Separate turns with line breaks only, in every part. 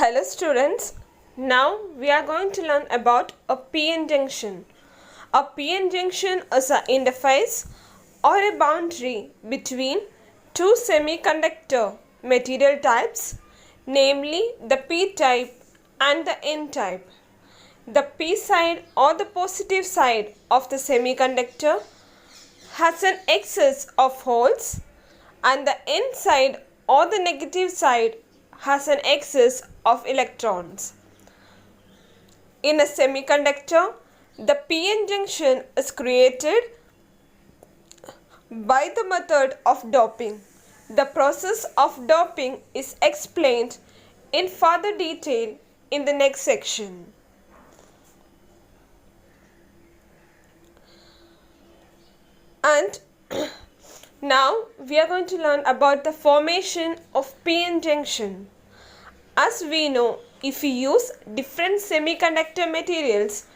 Hello students, now we are going to learn about a p-n junction. A p-n junction is an interface or a boundary between two semiconductor material types, namely the p-type and the n-type. The p side or the positive side of the semiconductor has an excess of holes and the n side or the negative side has an excess of electrons. In a semiconductor, the p-n junction is created by the method of doping. The process of doping is explained in further detail in the next section. And now we are going to learn about the formation of p-n junction. As we know, if we use different semiconductor materials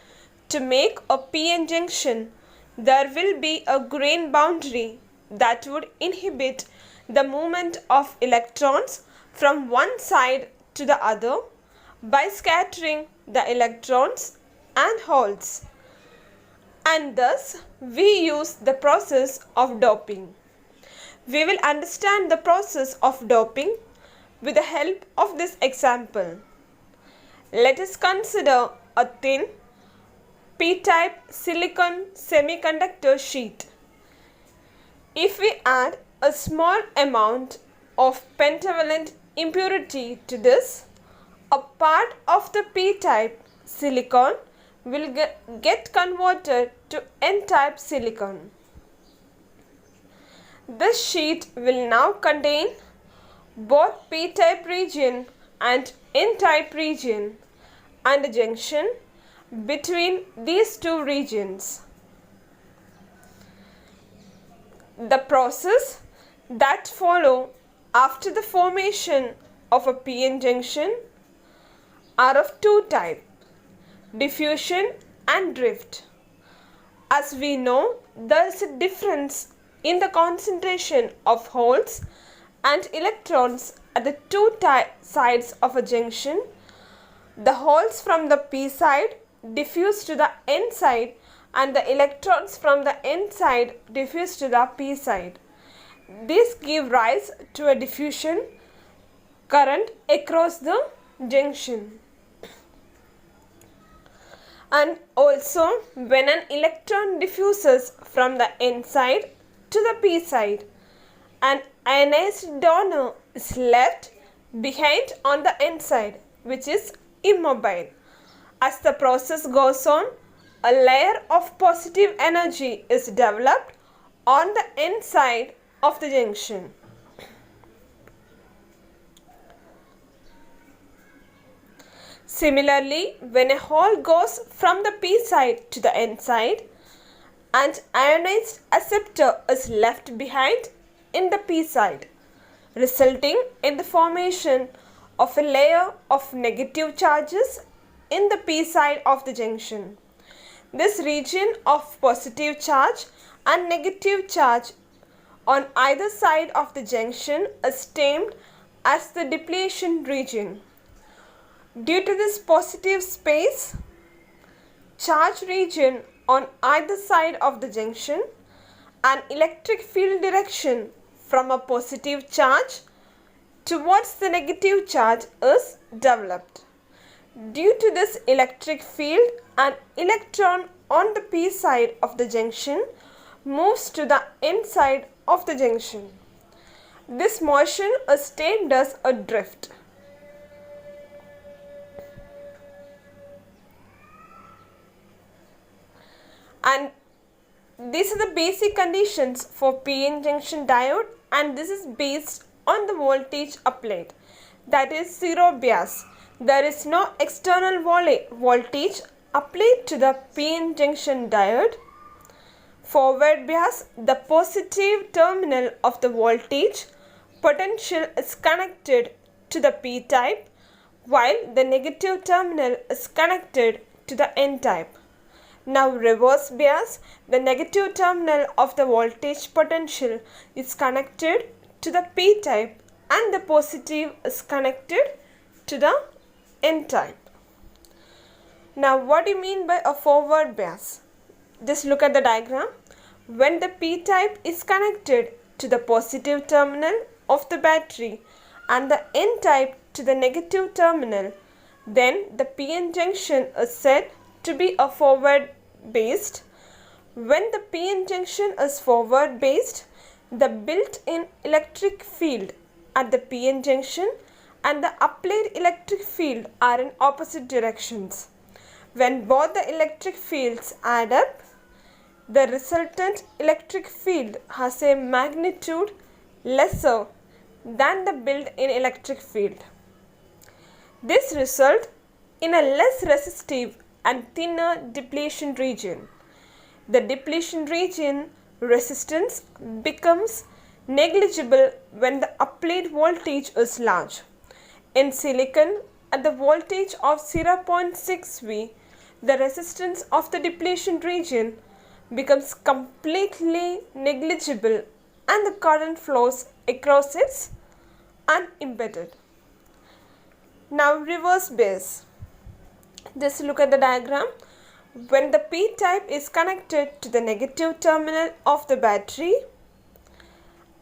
to make a p-n junction, there will be a grain boundary that would inhibit the movement of electrons from one side to the other by scattering the electrons and holes. And thus, we use the process of doping. We will understand the process of doping with the help of this example. Let us consider a thin p-type silicon semiconductor sheet. If we add a small amount of pentavalent impurity to this, a part of the p-type silicon will get converted to n-type silicon. This sheet will now contain both p-type region and n-type region and a junction between these two regions. The process that follow after the formation of a p-n junction are of two types, diffusion and drift. As we know, there is a difference in the concentration of holes and electrons at the two sides of a junction. The holes from the p side diffuse to the n side and the electrons from the n side diffuse to the p side. This gives rise to a diffusion current across the junction. And also, when an electron diffuses from the n side to the p side, an ionized donor is left behind on the n side, which is immobile. As the process goes on, a layer of positive energy is developed on the n side of the junction. Similarly, when a hole goes from the p side to the n side, an ionized acceptor is left behind in the p side, resulting in the formation of a layer of negative charges in the p side of the junction. This region of positive charge and negative charge on either side of the junction is termed as the depletion region. Due to this positive space charge region on either side of the junction, an electric field direction from a positive charge towards the negative charge is developed. Due to this electric field, an electron on the p side of the junction moves to the n side of the junction. This motion is termed as a drift. And these are the basic conditions for p-n junction diode, and this is based on the voltage applied, that is zero bias. There is no external voltage applied to the p-n junction diode. Forward bias, the positive terminal of the voltage potential is connected to the p-type, while the negative terminal is connected to the n-type. Now reverse bias, the negative terminal of the voltage potential is connected to the p-type and the positive is connected to the N-type. Now what do you mean by a forward bias? Just look at the diagram. When the P-type is connected to the positive terminal of the battery and the N-type to the negative terminal, then the PN junction is said to be a forward based. When the PN junction is forward based, the built-in electric field at the PN junction and the applied electric field are in opposite directions. When both the electric fields add up, the resultant electric field has a magnitude lesser than the built-in electric field. This results in a less resistive and thinner depletion region. The depletion region resistance becomes negligible when the applied voltage is large. In silicon, at the voltage of 0.6 V, the resistance of the depletion region becomes completely negligible and the current flows across it unimpeded. Now reverse bias. Just look at the diagram. When the P-type is connected to the negative terminal of the battery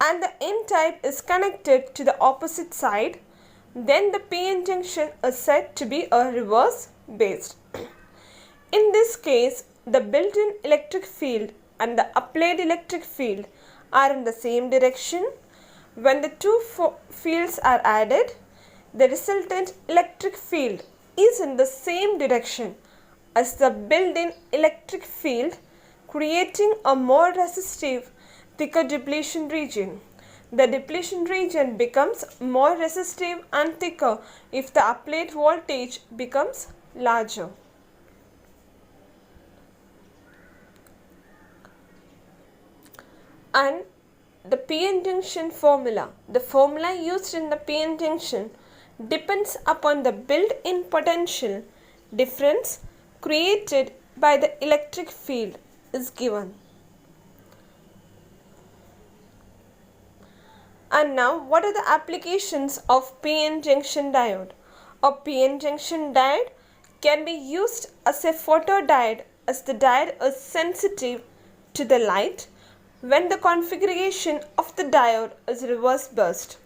and the N-type is connected to the opposite side, then the PN junction is said to be a reverse based. In this case, the built-in electric field and the applied electric field are in the same direction. When the two fields are added, the resultant electric field is in the same direction as the built-in electric field, creating a more resistive, thicker depletion region. The depletion region becomes more resistive and thicker if the applied voltage becomes larger. And the PN junction formula. The formula used in the PN junction depends upon the built-in potential difference created by the electric field is given. And now, what are the applications of PN junction diode? A PN junction diode can be used as a photodiode as the diode is sensitive to the light when the configuration of the diode is reverse burst.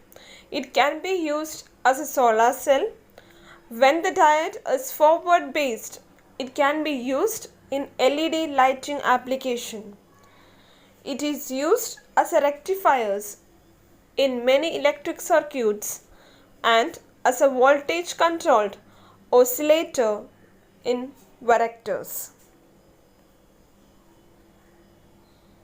It can be used as a solar cell. When the diode is forward based, it can be used in LED lighting application. It is used as a rectifiers in many electric circuits and as a voltage controlled oscillator in varactors.